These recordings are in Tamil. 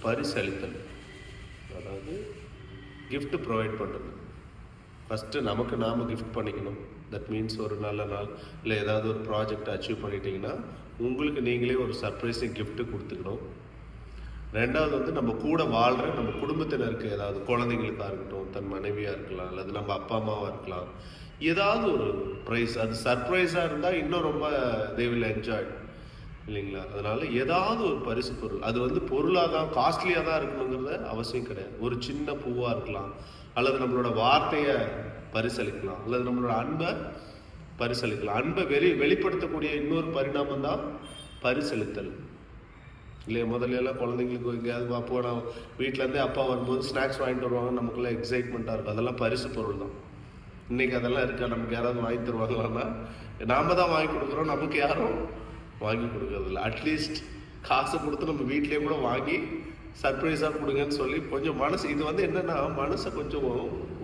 பரிசளித்தல், அதாவது கிஃப்ட் ப்ரொவைட் பண்ணுறது. ஃபஸ்ட்டு நமக்கு நாம் கிஃப்ட் பண்ணிக்கணும். தட் மீன்ஸ் ஒரு நல்ல நாள் இல்லை ஏதாவது ஒரு ப்ராஜெக்ட் அச்சீவ் பண்ணிட்டீங்கன்னா உங்களுக்கு நீங்களே ஒரு சர்ப்ரைஸிங் கிஃப்ட்டு கொடுத்துக்கணும். ரெண்டாவது நம்ம கூட வாழ்கிற நம்ம குடும்பத்தினருக்கு, ஏதாவது குழந்தைங்களுக்காக இருக்கட்டும், தன் மனைவியாக இருக்கலாம், அல்லது நம்ம அப்பா அம்மாவாக இருக்கலாம், ஏதாவது ஒரு ப்ரைஸ், அது சர்ப்ரைஸாக இருந்தால் இன்னும் ரொம்ப தே வில் என்ஜாய் இல்லைங்களா. அதனால் ஏதாவது ஒரு பரிசு பொருள், அது பொருளாக தான் காஸ்ட்லியாக தான் இருக்கணுங்கிறத அவசியம் கிடையாது. ஒரு சின்ன பூவாக இருக்கலாம், அல்லது நம்மளோட வார்த்தையை பரிசளிக்கலாம், அல்லது நம்மளோட அன்பை பரிசளிக்கலாம். அன்பை வெளிப்படுத்தக்கூடிய இன்னொரு பரிணாமம் தான் பரிசளித்தல் இல்லையா. முதல்ல எல்லாம் குழந்தைங்களுக்கு எங்கேயாவது போனால் வீட்டிலேருந்தே அப்பா வரும்போது ஸ்நாக்ஸ் வாங்கிட்டு வருவாங்க, நமக்குள்ள எக்ஸைட்மெண்ட்டாக இருக்கும். அதெல்லாம் பரிசு பொருள் தான். இன்றைக்கி அதெல்லாம் இருக்கா? நமக்கு யாராவது வாங்கி தருவாங்களான்னா நாம் தான் வாங்கி கொடுக்குறோம், நமக்கு யாரும் வாங்கி கொடுக்கறதில்ல. அட்லீஸ்ட் காசை கொடுத்து நம்ம வீட்லேயே கூட வாங்கி சர்ப்ரைஸாக கொடுங்கன்னு சொல்லி கொஞ்சம் மனசு இது என்னென்னா மனசை கொஞ்சம்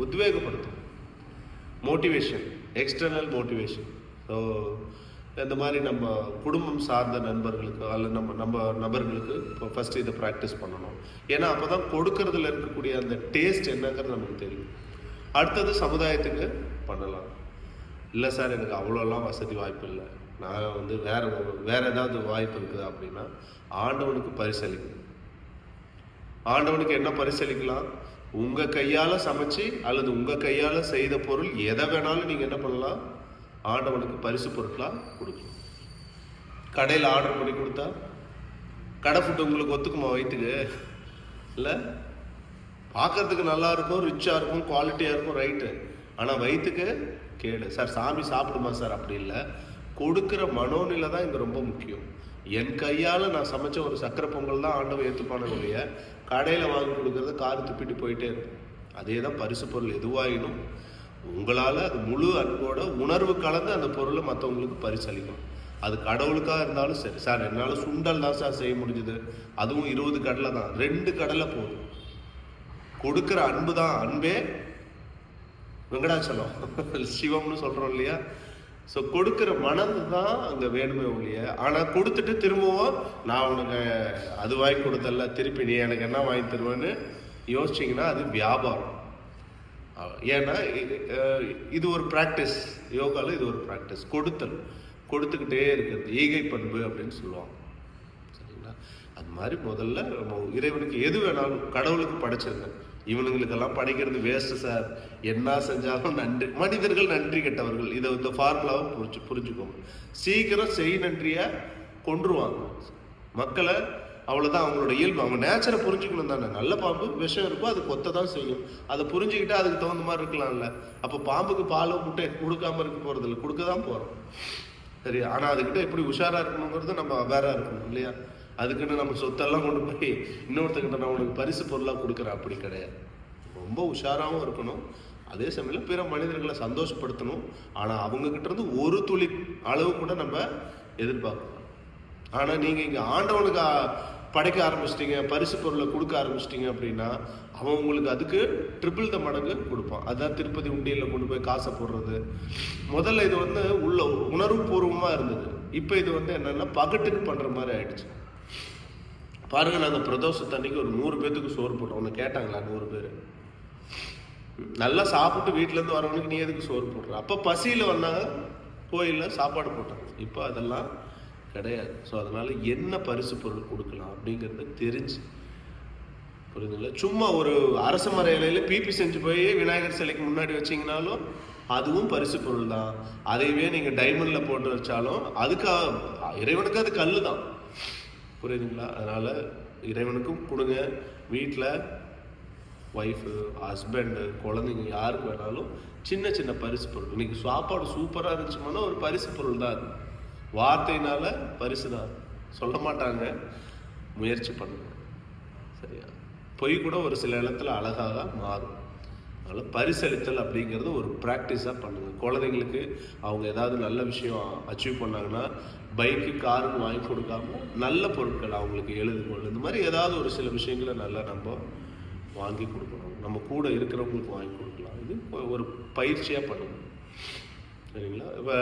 உத்வேகப்படுத்தும். Motivation, external motivation. ஸோ இந்த மாதிரி நம்ம குடும்பம் சார்ந்த நண்பர்களுக்கு அல்லது நம்ம நபர்களுக்கு இப்போ ஃபஸ்ட்டு இதை ப்ராக்டிஸ் பண்ணணும். ஏன்னா அப்போ தான் கொடுக்கறதுல இருக்கக்கூடிய அந்த டேஸ்ட் என்னங்கிறது நமக்கு தெரியும். அடுத்தது சமுதாயத்துக்கு பண்ணலாம். இல்லை சார் எனக்கு அவ்வளோலாம் வசதி வாய்ப்பு இல்லை, நான் வேறு ஏதாவது வாய்ப்பு இருக்குது அப்படின்னா ஆண்டவனுக்கு பரிசளிக்கணும். ஆண்டவனுக்கு என்ன பரிசளிக்கலாம்? உங்கள் கையால் சமைச்சு அல்லது உங்கள் கையால் செய்த பொருள் எதை வேணாலும் நீங்கள் என்ன பண்ணலாம்? ஆண்டவனுக்கு பரிசு பொருட்களாக கொடுக்கணும். கடையில் ஆர்டர் பண்ணி கொடுத்தா கடை ஃபுட்டு உங்களுக்கு ஒத்துக்குமா வயிற்றுக்கு? இல்லை, பார்க்கறதுக்கு நல்லா இருக்கும், ரிச்சாக இருக்கும், குவாலிட்டியாக இருக்கும், ரைட்டு. ஆனால் வயிற்றுக்கு கேடு. சார் சாமி சாப்பிடுமா சார்? அப்படி இல்லை. கொடுக்குற மனோநிலை தான் இங்கே ரொம்ப முக்கியம். என் கையால் நான் சமைச்ச ஒரு சக்கரை பொங்கல் தான் ஆண்டவன் ஏற்றுப்பான ஒழிய கடையில் வாங்கி கொடுக்குறத காரு துப்பிட்டு போயிட்டே இருக்கும். அதே தான் பரிசு பொருள் எதுவாயினும் உங்களால் அது முழு அன்போட உணர்வு கலந்து அந்த பொருளை மற்றவங்களுக்கு பரிசளிக்கணும். அது கடவுளுக்காக இருந்தாலும் சரி. சார் என்னால் சுண்டல் தான் சார் செய்ய முடிஞ்சுது, அதுவும் 20 கடலை தான், 2 கடலை போதும். கொடுக்குற அன்பு தான் அன்பே வெங்கடாச்சலம் சிவம்னு சொல்கிறோம் இல்லையா. ஸோ கொடுக்குற மனது தான் அங்கே வேணுமே ஒழிய, ஆனால் கொடுத்துட்டு திரும்பவும் நான் உனக்கு அது வாங்கி கொடுத்தல, திருப்பி நீ எனக்கு என்ன வாங்கி தருவேன்னு யோசிச்சிங்கன்னா அது வியாபாரம். ஏன்னா இது ஒரு ப்ராக்டிஸ், யோகாவில் இது ஒரு ப்ராக்டிஸ். கொடுத்துக்கிட்டே இருக்கிறது ஈகை பண்பு அப்படின்னு சொல்லுவாங்க. சரிங்களா? அது மாதிரி முதல்ல நம்ம இறைவனுக்கு எது வேணாலும், கடவுளுக்கு படைச்சிருந்தேன், இவனுங்களுக்கெல்லாம் படைக்கிறது வேஸ்ட்டு சார், என்ன செஞ்சாலும் நன்றி. மனிதர்கள் நன்றி கெட்டவர்கள். இதை இந்த ஃபார்முலாவை புரிஞ்சுக்கோங்க. சீக்கிரம் செய் நன்றியை கொன்றுவாங்க மக்களை. அவ்வளோதான் அவங்களோட இயல்பு. அவங்க நேச்சரை புரிஞ்சுக்கணும் தானே. நல்ல பாம்பு விஷம் இருக்கும், அது கொத்த தான் செய்யும். அதை புரிஞ்சுக்கிட்டா அதுக்கு தகுந்த மாதிரி இருக்கலாம்ல. அப்போ பாம்புக்கு பால் முட்டை கொடுக்காம இருக்க போகிறதில்ல, கொடுக்க தான் போகிறோம். சரி, ஆனால் அதுக்கிட்ட எப்படி உஷாராக இருக்கணுங்கிறது நம்ம அவேராக இருக்கணும் இல்லையா. அதுக்குன்னு நம்ம சொத்தெல்லாம் கொண்டு போய் இன்னொருத்தக்கிட்ட நான் உனக்கு பரிசு பொருளாக கொடுக்குறேன் அப்படி கிடையாது. ரொம்ப உஷாராகவும் இருக்கணும், அதே சமயம் பிற மனிதர்களை சந்தோஷப்படுத்தணும். ஆனால் அவங்கக்கிட்ட இருந்து ஒரு துளி அளவு கூட நம்ம எதிர்பார்க்கலாம். ஆனால் நீங்கள் இங்கே ஆண்டவனுக்கு படைக்க ஆரம்பிச்சிட்டிங்க, பரிசு பொருளை கொடுக்க ஆரம்பிச்சிட்டிங்க அப்படின்னா அவன் உங்களுக்கு அதுக்கு ட்ரிபிள் த மடங்கு கொடுப்பான். அதுதான் திருப்பதி உண்டியலில் கொண்டு போய் காசை போடுறது. முதல்ல இது உள்ள உணர்வுபூர்வமாக இருந்தது. இப்போ இது என்னென்னா பகட்டுக்கு பண்ணுற மாதிரி ஆயிடுச்சு. பாருங்க, நாங்கள் பிரதோஷத்தன்னைக்கு ஒரு 100 பேத்துக்கு சோறு போட்டோம். ஒன்று கேட்டாங்களா? 100 பேர் நல்லா சாப்பிட்டு வீட்டிலேருந்து வரவனுக்கு நீ எதுக்கு சோறு போடுற? அப்போ பசியில் வந்தாங்க, கோயிலில் சாப்பாடு போட்டாங்க. இப்போ அதெல்லாம் கிடையாது. ஸோ அதனால் என்ன பரிசு பொருள் கொடுக்கலாம் அப்படிங்கிறத தெரிஞ்சு, புரியுதுங்களா? சும்மா ஒரு அரச மர இலையில பிபி செஞ்சு போய் விநாயகர் சிலைக்கு முன்னாடி வச்சிங்கனாலும் அதுவும் பரிசு பொருள் தான். அதையவே நீங்கள் டைமண்டில் போட்டு வச்சாலும் அதுக்கு இறைவனுக்கு அது கல் தான். புரியுதுங்களா? அதனால் இறைவனுக்கும் கொடுங்க. வீட்டில் ஒய்ஃபு, ஹஸ்பண்டு, குழந்தைங்க யாருக்கு வேணாலும் சின்ன சின்ன பரிசு பொருள். இன்றைக்கி சாப்பாடு சூப்பராக இருந்துச்சுன்னா ஒரு பரிசு பொருள் தான் அது. வார்த்தையினால பரிசு தான் சொல்ல மாட்டாங்க, முயற்சி பண்ணுங்க. சரியா? பொய் கூட ஒரு சில இடத்துல அழகாக மாறும். அதனால் பரிசளித்தல் அப்படிங்கிறது ஒரு ப்ராக்டிஸாக பண்ணுங்கள். குழந்தைங்களுக்கு அவங்க ஏதாவது நல்ல விஷயம் அச்சீவ் பண்ணாங்கன்னா பைக்கு, காருக்கு வாங்கி கொடுக்காம நல்ல பொருட்கள் அவங்களுக்கு எழுதுகோள், இந்த மாதிரி ஏதாவது ஒரு சில விஷயங்களை நல்லா நம்ம வாங்கி கொடுக்கணும். நம்ம கூட இருக்கிறவங்களுக்கு வாங்கி கொடுக்கலாம். இது ஒரு பயிற்சியாக பண்ணணும். சரிங்களா? இப்போ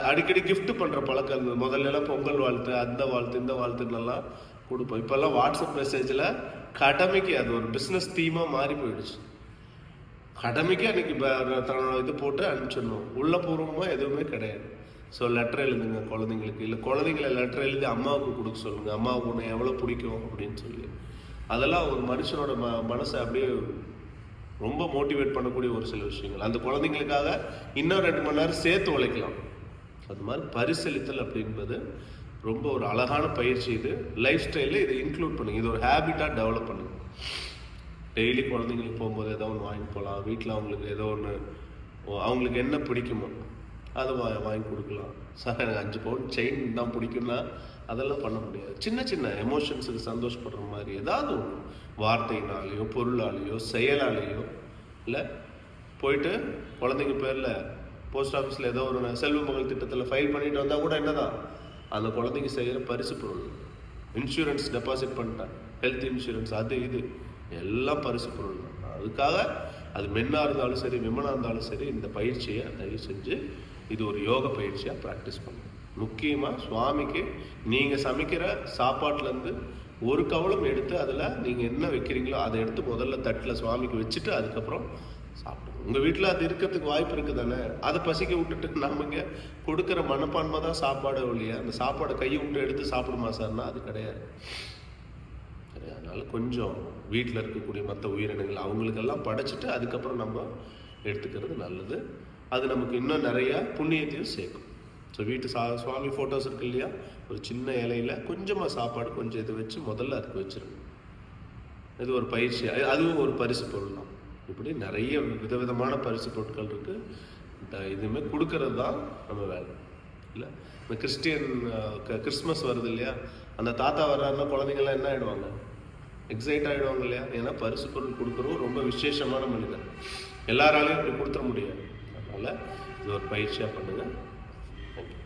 அடிக்கடி கிஃப்ட் பண்ணுற பழக்கம் இருந்தது. முதல்லலாம் பொங்கல் வாழ்த்து, அந்த வாழ்த்து, இந்த வாழ்த்துன்னெல்லாம் கொடுப்போம். இப்போல்லாம் வாட்ஸ்அப் மெசேஜில் கடமைக்கு அது ஒரு பிஸ்னஸ் தீமாக மாறி போயிடுச்சு. கடமைக்கு அன்றைக்கி தன்னோட இது போட்டு அனுப்பிச்சிடணும், உள்ளபூர்வமாக எதுவுமே கிடையாது. ஸோ லெட்டர் எழுதுங்க குழந்தைங்களுக்கு, இல்லை குழந்தைங்கள லெட்டர் எழுதி அம்மாவுக்கு கொடுக்க சொல்லுங்கள், அம்மாவுக்கு ஒன்று எவ்வளோ பிடிக்கும் அப்படின்னு சொல்லி. அதெல்லாம் ஒரு மனுஷனோட மனசை அப்படியே ரொம்ப மோட்டிவேட் பண்ணக்கூடிய ஒரு சில விஷயங்கள். அந்த குழந்தைங்களுக்காக இன்னும் 2 மணி நேரம் சேர்த்து உழைக்கலாம். அது மாதிரி பரிசளித்தல் அப்படின்பது ரொம்ப ஒரு அழகான பயிற்சி. இது லைஃப் ஸ்டைலில் இதை இன்க்ளூட் பண்ணுங்க, இது ஒரு ஹேபிட்டாக டெவலப் பண்ணுங்க. டெய்லி குழந்தைங்களுக்கு போகும்போது ஏதோ ஒன்று வாங்கி போகலாம். வீட்டில் அவங்களுக்கு ஏதோ ஒன்று அவங்களுக்கு என்ன பிடிக்குமோ அதை வாங்கி கொடுக்கலாம். சார் எனக்கு 5 பவுன் செயின் தான் பிடிக்கும்னா அதெல்லாம் பண்ண முடியாது. சின்ன சின்ன எமோஷன்ஸுக்கு சந்தோஷப்படுற மாதிரி ஏதாவது ஒன்று, வார்த்தையினாலேயோ பொருளாலேயோ செயலாலேயோ, இல்லை போயிட்டு குழந்தைங்க பேரில் போஸ்ட் ஆஃபீஸில் ஏதோ ஒரு செல்வ மகள் திட்டத்தில் ஃபைல் பண்ணிட்டு வந்தால் கூட என்னதான் அந்த குழந்தைங்க செய்கிற பரிசு பொருள். இன்சூரன்ஸ் டெபாசிட் பண்ணிட்டேன், ஹெல்த் இன்சூரன்ஸ், அது இது எல்லாம் பரிசு பொருள் தான். அதுக்காக அது மென்னாக இருந்தாலும் சரி விமனாக இருந்தாலும் சரி இந்த பயிற்சியை தயவு செஞ்சு இது ஒரு யோக பயிற்சியாக ப்ராக்டிஸ் பண்ணுங்க. முக்கியமாக சுவாமிக்கு நீங்கள் சமைக்கிற சாப்பாட்டிலேருந்து ஒரு கவலம் எடுத்து அதில் நீங்கள் என்ன வைக்கிறீங்களோ அதை எடுத்து முதல்ல தட்டில் சுவாமிக்கு வச்சுட்டு அதுக்கப்புறம் சாப்பிடுங்க. உங்கள் வீட்டில் அது இருக்கிறதுக்கு வாய்ப்பு இருக்குது தானே, அதை பசிக்க விட்டுட்டு நமக்கு கொடுக்குற மனப்பான்மை தான் சாப்பாடு இல்லையா. அந்த சாப்பாடை கையை விட்டு எடுத்து சாப்பிடுமா சார்னா அது கிடையாது. அதனால் கொஞ்சம் வீட்டில் இருக்கக்கூடிய மற்ற உயிரினங்கள் அவங்களுக்கெல்லாம் படைச்சிட்டு அதுக்கப்புறம் நம்ம எடுத்துக்கிறது நல்லது. அது நமக்கு இன்னும் நிறையா புண்ணியத்தையும் சேர்க்கும். ஸோ வீட்டு சுவாமி ஃபோட்டோஸ் இருக்கு இல்லையா, ஒரு சின்ன இலையில் கொஞ்சமாக சாப்பாடு கொஞ்சம் இது வச்சு முதல்ல அதுக்கு வச்சிருங்க. இது ஒரு பயிற்சி, அதுவும் ஒரு பரிசு பொருள் தான். இப்படி நிறைய விதவிதமான பரிசு பொருட்கள் இருக்குது. இதுவுமே கொடுக்கறது தான் நம்ம வேலை இல்லை. இந்த கிறிஸ்மஸ் வருது இல்லையா, அந்த தாத்தா வர்றாருன்னா குழந்தைங்கள்லாம் என்ன ஆகிடுவாங்க, எக்ஸைட் ஆகிடுவாங்க இல்லையா. ஏன்னா பரிசு பொருள் கொடுக்குறோம் ரொம்ப விசேஷமான மனிதன், எல்லாராலையும் இப்படி கொடுத்துட முடியாது. அதனால் இது ஒரு பயிற்சியாக பண்ணுங்கள். தேங்க்யூ.